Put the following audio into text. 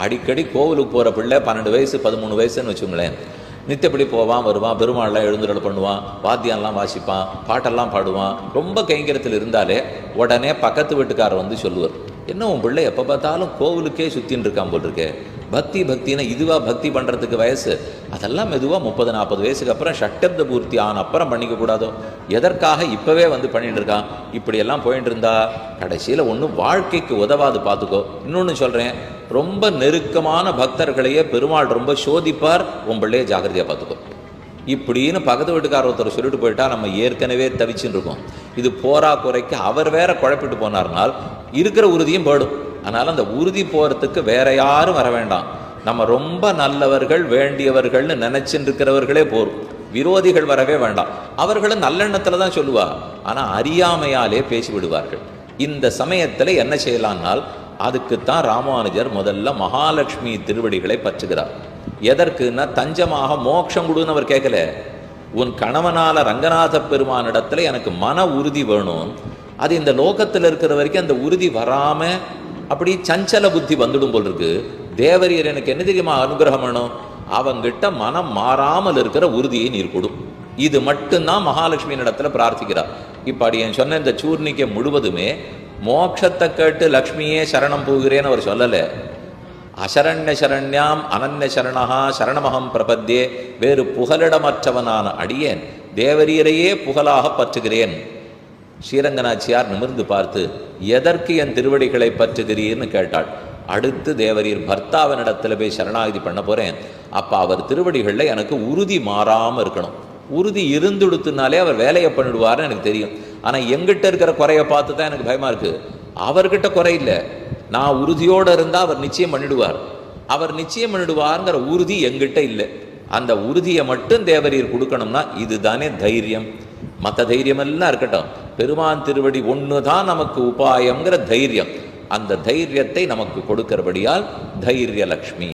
அடிக்கடி கோவிலுக்கு போகிற பிள்ளை 12 வயசு 13 வயசுன்னு வச்சுங்களேன், நித்தப்படி போவான் வருவான், பெருமாள்லாம் எழுந்துருள் பண்ணுவான், வாத்தியான்லாம் வாசிப்பான், பாட்டெல்லாம் பாடுவான், ரொம்ப கைங்கரத்தில் இருந்தாலே உடனே பக்கத்து வீட்டுக்காரர் வந்து சொல்லுவார், என்ன உன் பிள்ளை எப்போ பார்த்தாலும் கோவிலுக்கே சுற்றின்னு இருக்கான் போல் இருக்கே, பக்தினா இதுவா பக்தி பண்ணுறதுக்கு வயசு, அதெல்லாம் மெதுவாக 30-40 வயசுக்கு அப்புறம் ஷட்டப்த பூர்த்தி ஆன அப்புறம் பண்ணிக்க கூடாதோ, எதற்காக இப்போவே வந்து பண்ணிட்டு இருக்கான், இப்படியெல்லாம் போயிட்டு இருந்தா கடைசியில் ஒன்றும் வாழ்க்கைக்கு உதவாது பார்த்துக்கோ. இன்னொன்று சொல்கிறேன், ரொம்ப நெருக்கமான பக்தர்களையே பெருமாள் ரொம்ப சோதிப்பார், உன் பிள்ளையே ஜாகிரதையாக பார்த்துக்கோ. இப்படின்னு பக்கத்து வீட்டுக்கார ஒருத்தர் சொல்லிட்டு போயிட்டா நம்ம ஏற்கனவே தவிச்சுன்னு இருக்கோம். இது போரா குறைக்கு அவர் வேற குழப்பிட்டு போனார்னால் இருக்கிற உறுதியும் போயிடும். அதனால் அந்த உறுதி போகிறதுக்கு வேற யாரும் வர வேண்டாம். நம்ம ரொம்ப நல்லவர்கள் வேண்டியவர்கள்னு நினைச்சுட்டு இருக்கிறவர்களே போரும், விரோதிகள் வரவே வேண்டாம். அவர்களும் நல்லெண்ணத்தில் தான் சொல்லுவா, ஆனால் அறியாமையாலே பேசி விடுவார்கள். இந்த சமயத்தில் என்ன செய்யலாம்னால் அதுக்குத்தான் ராமானுஜர் முதல்ல மகாலட்சுமி திருவடிகளை பற்றுகிறார். எதற்குன்னா தஞ்சமாக மோட்சம் கொடுன்னு அவர் கேட்கல, உன் கணவனால ரங்கநாத பெருமானிடத்துல எனக்கு மன உறுதி வேணும், அது இந்த லோகத்தில் இருக்கிற வரைக்கும் அந்த உறுதி வராம அப்படி சஞ்சல புத்தி வந்துடும் போல் இருக்கு. தேவரியர் எனக்கு என்ன தெரியுமா அனுகிரகம் வேணும், அவங்கிட்ட மனம் மாறாமல் இருக்கிற உறுதியை நீர் கொடும். இது மட்டும்தான் மகாலட்சுமியின் இடத்துல பிரார்த்திக்கிறார். இப்படி என் சொன்ன இந்த சூர்ணிக்கை முழுவதுமே மோட்சத்தை கேட்டு லக்ஷ்மியே சரணம் போகிறேன்னு அவர் சொல்லலை. அசரண்ய சரண்யாம் அனன்ய சரணா சரணமகம் பிரபத்தியே, வேறு புகலிடமற்றவனான அடியேன் தேவரீரையே புகழாக பற்றுகிறேன். ஸ்ரீரங்கநாச்சியார் நிமிர்ந்து பார்த்து, எதற்கு என் திருவடிகளை பற்றுகிறீர்னு கேட்டாள். அடுத்து தேவரீர் பர்த்தாவினிடத்தில் போய் சரணாகதி பண்ண போகிறேன், அப்போ அவர் திருவடிகளில் எனக்கு உறுதி மாறாமல் இருக்கணும். உறுதி இருந்துடுத்துனாலே அவர் வேலையை பண்ணிடுவார்னு எனக்கு தெரியும். ஆனால் எங்கிட்ட இருக்கிற குறையை பார்த்து தான் எனக்கு பயமாக இருக்குது. அவர்கிட்ட குறை இல்லை, நான் உறுதியோடு இருந்தால் அவர் நிச்சயம் பண்ணிடுவார், அவர் நிச்சயம் பண்ணிடுவார்ங்கிற உறுதி எங்கிட்ட இல்லை. அந்த உறுதியை மட்டும் தேவரீர் கொடுக்கணும்னா இதுதானே தைரியம். மற்ற தைரியம் எல்லாம் இருக்கட்டும், பெருமான் திருவடி ஒன்று தான் நமக்கு உபாயங்கிற தைரியம். அந்த தைரியத்தை நமக்கு கொடுக்கிறபடியால் தைரியலக்ஷ்மி.